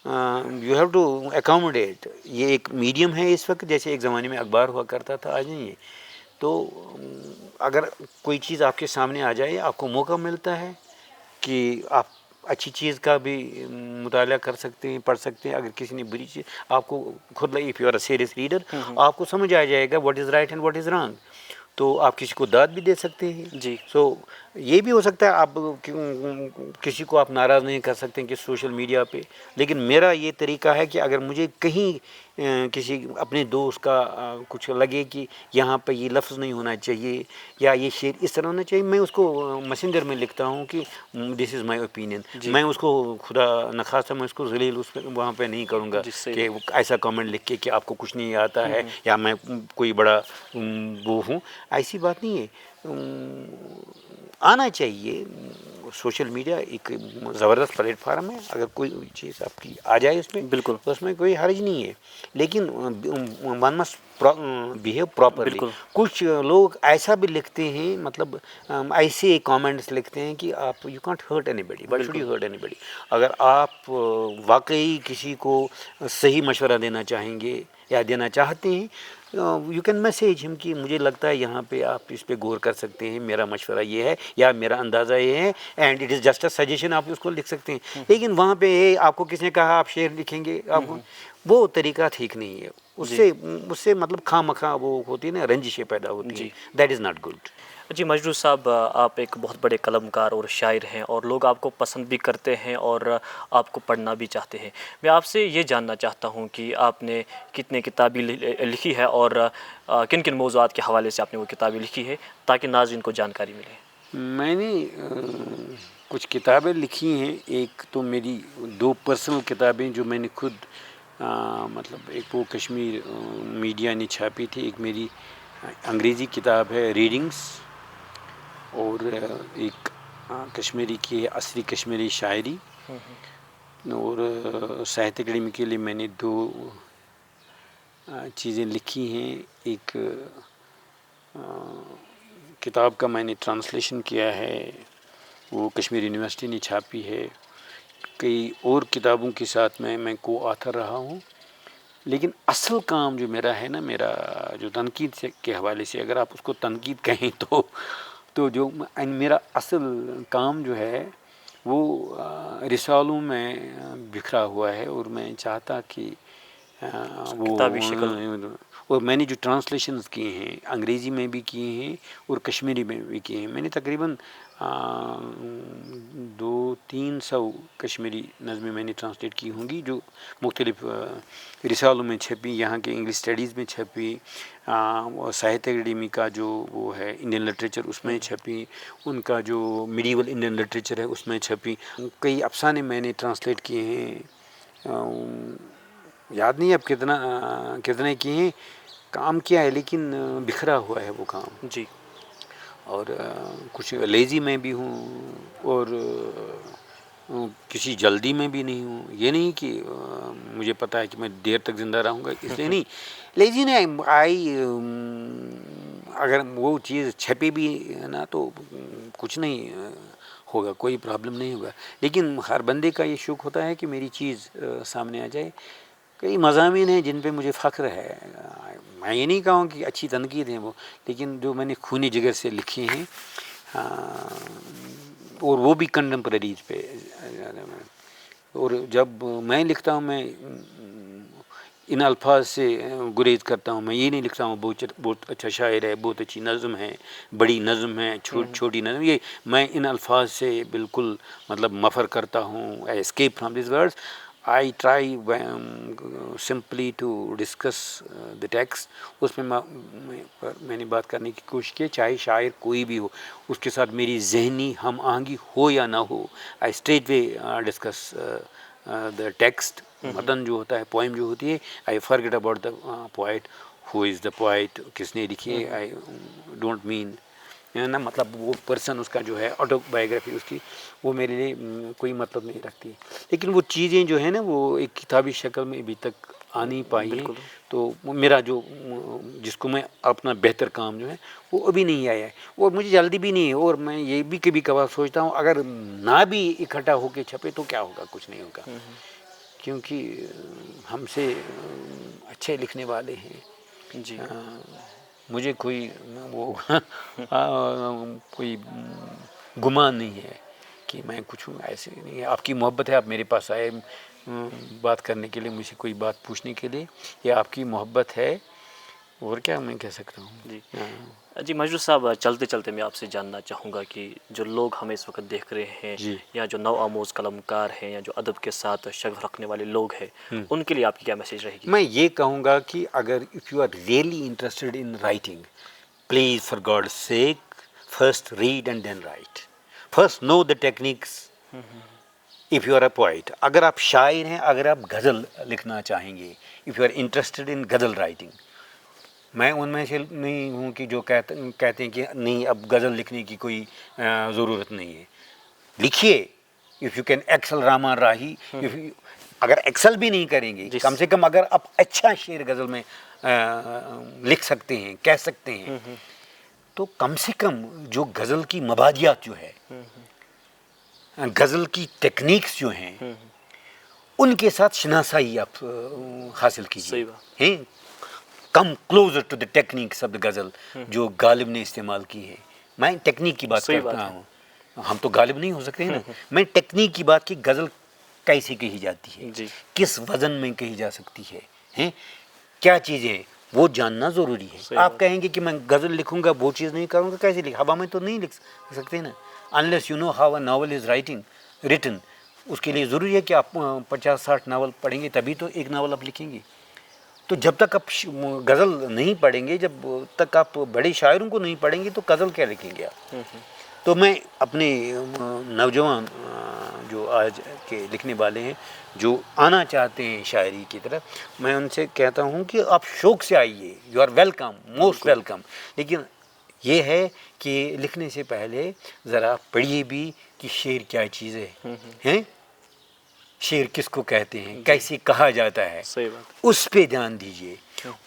[SPEAKER 1] You have to accommodate. یہ ایک میڈیم ہے اس وقت، جیسے ایک زمانے میں اخبار ہوا کرتا تھا، آج نہیں ہے. تو اگر کوئی چیز آپ کے سامنے آ جائے، آپ کو موقع ملتا ہے کہ آپ اچھی چیز کا بھی مطالعہ کر سکتے ہیں، پڑھ سکتے ہیں. اگر کسی نے بری چیز آپ کو خود if you are a serious reader, آپ کو سمجھ آ جائے گا what is right and what is wrong. تو آپ کسی کو داد بھی دے سکتے ہیں.
[SPEAKER 2] جی.
[SPEAKER 1] سو یہ بھی ہو سکتا ہے آپ کسی کو آپ ناراض نہیں کر سکتے کہ سوشل میڈیا پہ. لیکن میرا یہ طریقہ ہے کہ اگر مجھے کہیں کسی اپنے دوست کا کچھ لگے کہ یہاں پہ یہ لفظ نہیں ہونا چاہیے یا یہ شعر اس طرح ہونا چاہیے، میں اس کو میسنجر میں لکھتا ہوں کہ دس از مائی اوپینین. میں اس کو خدا نخواستہ میں اس کو ذلیل اس پہ وہاں پہ نہیں کروں گا کہ ایسا کامنٹ لکھ کے کہ آپ کو کچھ نہیں آتا ہے یا میں کوئی بڑا وہ ہوں. ایسی بات نہیں ہے. آنا چاہیے. سوشل میڈیا ایک زبردست پلیٹ فارم ہے. اگر کوئی چیز آپ کی آ جائے اس میں،
[SPEAKER 2] بالکل.
[SPEAKER 1] تو اس میں کوئی حرج نہیں ہے. لیکن ون مسٹ بیہیو پراپرلی.
[SPEAKER 2] بالکل.
[SPEAKER 1] کچھ لوگ ایسا بھی لکھتے ہیں، مطلب ایسے کامنٹس لکھتے ہیں کہ آپ you can't hurt anybody. Why should you hurt anybody? اگر آپ واقعی کسی کو صحیح مشورہ دینا چاہیں گے یا دینا چاہتے ہیں، یو کین میسیج ہم کہ مجھے لگتا ہے یہاں پہ آپ اس پہ غور کر سکتے ہیں، میرا مشورہ یہ ہے یا میرا اندازہ یہ ہے، and it is just a suggestion. آپ اس کو لکھ سکتے ہیں. لیکن وہاں پہ آپ کو کس نے کہا آپ شعر لکھیں گے، آپ کو وہ طریقہ ٹھیک نہیں ہے. اس سے مطلب خواہ مخواہ وہ ہوتی ہے نا، رنجشیں پیدا ہوتی ہیں. That is not good.
[SPEAKER 2] جی مجروح صاحب، آپ ایک بہت بڑے قلمکار اور شاعر ہیں اور لوگ آپ کو پسند بھی کرتے ہیں اور آپ کو پڑھنا بھی چاہتے ہیں. میں آپ سے یہ جاننا چاہتا ہوں کہ آپ نے کتنے کتابیں لکھی ہے اور کن کن موضوعات کے حوالے سے آپ نے وہ کتابیں لکھی ہے تاکہ ناظرین کو جانکاری ملے.
[SPEAKER 1] میں نے کچھ کتابیں لکھی ہیں. ایک تو میری 2 پرسنل کتابیں جو میں نے خود مطلب ایک وہ کشمیر میڈیا نے چھاپی تھی. ایک میری انگریزی کتاب ہے ریڈنگس، اور ایک کشمیری کی عصری کشمیری شاعری. اور ساہتیہ اکیڈمی کے لیے میں نے 2 چیزیں لکھی ہیں. ایک کتاب کا میں نے ٹرانسلیشن کیا ہے، وہ کشمیر یونیورسٹی نے چھاپی ہے. کئی اور کتابوں کے ساتھ میں کو آتھر رہا ہوں. لیکن اصل کام جو میرا ہے نا، میرا جو تنقید کے حوالے سے اگر آپ اس کو تنقید کہیں تو جو میرا اصل کام جو ہے وہ رسالوں میں بکھرا ہوا ہے. اور میں چاہتا کہ وہ
[SPEAKER 2] کتابی شکل.
[SPEAKER 1] اور میں نے جو ٹرانسلیشنز کیے ہیں انگریزی میں بھی کیے ہیں اور کشمیری میں بھی کیے ہیں. میں نے تقریباً 200-300 کشمیری نظمیں میں نے ٹرانسلیٹ کی ہوں گی، جو مختلف رسالوں میں چھپی، یہاں کے انگلش اسٹڈیز میں چھپی، ساہتیہ اکیڈمی کا جو وہ ہے انڈین لٹریچر اس میں چھپی، ان کا جو میڈیول انڈین لٹریچر ہے اس میں چھپی. کئی افسانے میں نے ٹرانسلیٹ کیے ہیں. یاد نہیں اب کتنے کیے ہیں. کام کیا ہے لیکن بکھرا ہوا ہے وہ کام.
[SPEAKER 2] جی.
[SPEAKER 1] اور کچھ لیزی میں بھی ہوں اور کسی جلدی میں بھی نہیں ہوں. یہ نہیں کہ مجھے پتہ ہے کہ میں دیر تک زندہ رہوں گا اس لیے نہیں. لیزی نے آئی، اگر وہ چیز چھپی بھی ہے نا تو کچھ نہیں ہوگا، کوئی پرابلم نہیں ہوگا. لیکن ہر بندے کا یہ شوق ہوتا ہے کہ میری چیز سامنے آ جائے. کئی مضامین ہیں جن پہ مجھے فخر ہے. میں یہ نہیں کہوں کہ اچھی تنقید ہیں وہ، لیکن جو میں نے خونی جگر سے لکھے ہیں اور وہ بھی کنٹمپریریز پہ. اور جب میں لکھتا ہوں میں ان الفاظ سے گریز کرتا ہوں. میں یہ نہیں لکھتا ہوں بہت اچھا شاعر ہے، بہت اچھی نظم ہے، بڑی نظم ہے، چھوٹی نظم. یہ میں ان الفاظ سے بالکل مطلب مفر کرتا ہوں. I escape from these words. I try simply to discuss the text. اس میں میں نے بات کرنے کی کوشش کی، چاہے شاعر کوئی بھی ہو، اس کے ساتھ میری ذہنی ہم آہنگی ہو یا نہ ہو. I straight way discuss the text. متن جو ہوتا ہے، پوئم جو ہوتی ہے، I forget about the point, who is the point, کس نے لکھی ہے. آئی ڈونٹ مین نا، مطلب وہ پرسن اس کا جو ہے آٹو بایوگرافی اس کی، وہ میرے لیے کوئی مطلب نہیں رکھتی. لیکن وہ چیزیں جو ہیں نا وہ ایک کتابی شکل میں ابھی تک آ نہیں پائی ہیں. تو میرا جو جس کو میں اپنا بہتر کام جو ہے وہ ابھی نہیں آیا ہے. وہ مجھے جلدی بھی نہیں ہے. اور میں یہ بھی کبھی کبھار سوچتا ہوں اگر نہ بھی اکٹھا ہو کے چھپے تو کیا ہوگا؟ کچھ نہیں ہوگا، کیونکہ ہم سے اچھے لکھنے والے ہیں.
[SPEAKER 2] جی
[SPEAKER 1] مجھے کوئی وہ کوئی گمان نہیں ہے کہ میں کچھ ہوں. ایسے نہیں ہے. آپ کی محبت ہے، آپ میرے پاس آئے بات کرنے کے لیے، مجھ سے کوئی بات پوچھنے کے لیے، یہ آپ کی محبت ہے. اور کیا میں کہہ سکتا ہوں.
[SPEAKER 2] جی جی مجروح صاحب، چلتے چلتے میں آپ سے جاننا چاہوں گا کہ جو لوگ ہمیں اس وقت دیکھ رہے ہیں،
[SPEAKER 1] جی
[SPEAKER 2] یا جو نو آموز قلم کار ہیں، یا جو ادب کے ساتھ شغف رکھنے والے لوگ ہیں، ان کے لیے آپ کی کیا میسیج رہے گی؟
[SPEAKER 1] میں یہ کہوں گا کہ اگر if you are really interested in writing, please for God sake first read and then write. First know the techniques. If you are a poet, اگر آپ شاعر ہیں، اگر آپ غزل لکھنا چاہیں گے، if you are interested in ghazal writing. میں ان میں سے نہیں ہوں کہ جو کہتے ہیں کہ نہیں اب غزل لکھنے کی کوئی ضرورت نہیں ہے. لکھیے. If you can excel Rama Rahi. اگر ایکسل بھی نہیں کریں گے، کم سے کم اگر آپ اچھا شعر غزل میں لکھ سکتے ہیں، کہہ سکتے ہیں، تو کم سے کم جو غزل کی مبادیات جو ہے، غزل کی ٹیکنیکس جو ہیں، ان کے ساتھ شناسائی آپ حاصل کیجیے.
[SPEAKER 2] صحیح بات.
[SPEAKER 1] Come closer to the techniques of the ghazal جو غالب نے استعمال کی ہے. میں ٹیکنیک کی بات کرتا ہوں. ہم تو غالب نہیں ہو سکتے ہیں نا. میں ٹیکنیک کی بات کی، غزل کیسے کہی جاتی ہے،
[SPEAKER 2] جی
[SPEAKER 1] کس وزن میں کہی جا سکتی ہے، کیا چیزیں وہ جاننا ضروری ہے. آپ کہیں گے کہ میں غزل لکھوں گا، وہ چیز نہیں کروں گا، کیسے لکھ؟ ہوا میں تو نہیں لکھ سکتے نا. Unless you know how a novel is written. اس کے لیے ضروری ہے کہ آپ 50-60 ناول پڑھیں گے تبھی تو ایک ناول آپ لکھیں گے. تو جب تک آپ غزل نہیں پڑھیں گے، جب تک آپ بڑے شاعروں کو نہیں پڑھیں گے تو غزل کیا لکھیں گے آپ؟ تو میں اپنے نوجوان جو آج کے لکھنے والے ہیں، جو آنا چاہتے ہیں شاعری کی طرف، میں ان سے کہتا ہوں کہ آپ شوق سے آئیے. You are welcome, most welcome. لیکن یہ ہے کہ لکھنے سے پہلے ذرا پڑھیے بھی کہ شعر کیا چیز ہے، شعر کس کو کہتے ہیں، کیسے کہا جاتا ہے.
[SPEAKER 2] صحیح بات.
[SPEAKER 1] اس پہ دھیان دیجیے،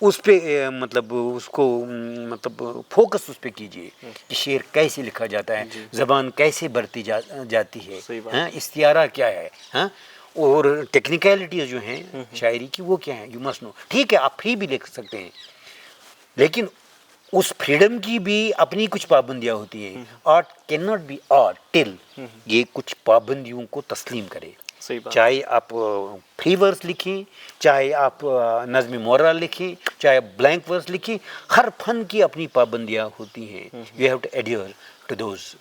[SPEAKER 1] اس پہ مطلب اس کو مطلب فوکس اس پہ کیجیے کہ شعر کیسے لکھا جاتا ہے، زبان کیسے برتی جاتی ہے، استعارہ کیا ہے، اور ٹیکنیکلٹیز جو ہیں شاعری کی وہ کیا ہیں. You must know. ٹھیک ہے آپ فری بھی لکھ سکتے ہیں، لیکن اس فریڈم کی بھی اپنی کچھ پابندیاں ہوتی ہیں. Art can not be art till یہ کچھ پابندیوں کو تسلیم کرے. چاہے آپ فری ورس لکھیں، چاہے آپ نظم مورا لکھیں، چاہے بلینک ورس لکھیں، ہر فن کی اپنی پابندیاں ہوتی ہیں. You have to adhere to those,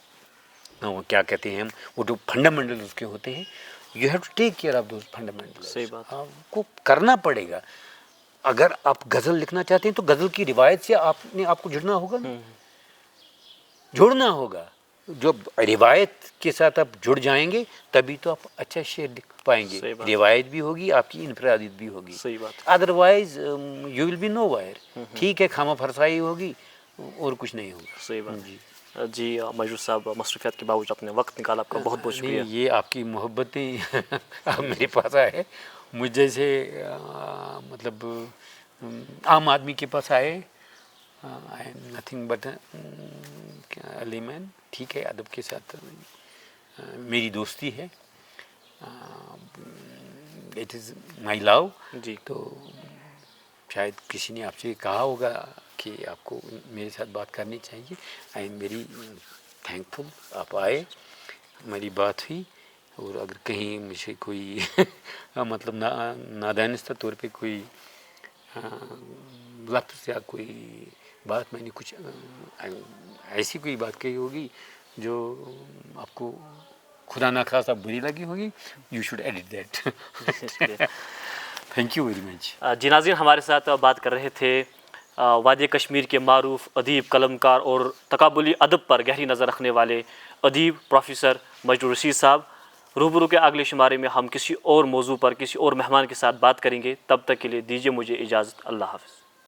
[SPEAKER 1] کیا کہتے ہیں ہم، وہ جو فنڈامنٹل اس کے ہوتے ہیں. You have to take care of those fundamental. آپ کو کرنا پڑے گا. اگر آپ غزل لکھنا چاہتے ہیں تو غزل کی روایت سے آپ کو جڑنا ہوگا، جڑنا ہوگا. جو روایت کے ساتھ آپ جڑ جائیں گے تبھی تو آپ اچھا شعر لکھ پائیں گے. روایت بھی ہوگی، آپ کی انفرادیت بھی ہوگی. Otherwise you will be nowhere. ٹھیک ہے خامہ فرسائی ہوگی اور کچھ نہیں ہوگا.
[SPEAKER 2] صحیح بات. جی مجروح صاحب، مصروفیات کے باوجود اپنے وقت نکالا، آپ کا بہت بہت شکریہ.
[SPEAKER 1] یہ آپ کی محبتیں آپ میرے پاس آئے، مجھ جیسے مطلب عام آدمی کے پاس آئے. آئی ایم نتھنگ بٹ علی مین. ٹھیک ہے، ادب کے ساتھ میری دوستی ہے. اٹ از مائی لو.
[SPEAKER 2] جی
[SPEAKER 1] تو شاید کسی نے آپ سے کہا ہوگا کہ آپ کو میرے ساتھ بات کرنی چاہیے. آئی ایم ویری تھینک فل آپ آئے, ہماری بات ہوئی. اور اگر کہیں مجھے کوئی مطلب نادانستہ طور پہ کوئی لفظ یا کوئی بات میں نے کچھ ایسی کوئی بات کہی ہوگی جو آپ کو خدا نخواستہ بری لگی ہوگی, you should edit that. Thank you very much.
[SPEAKER 2] جی ناظرین, ہمارے ساتھ بات کر رہے تھے وادی کشمیر کے معروف ادیب, قلمکار اور تقابلی ادب پر گہری نظر رکھنے والے ادیب پروفیسر مجد الرشید صاحب. روبرو کے اگلے شمارے میں ہم کسی اور موضوع پر کسی اور مہمان کے ساتھ بات کریں گے. تب تک کے لیے دیجیے مجھے اجازت. اللہ حافظ.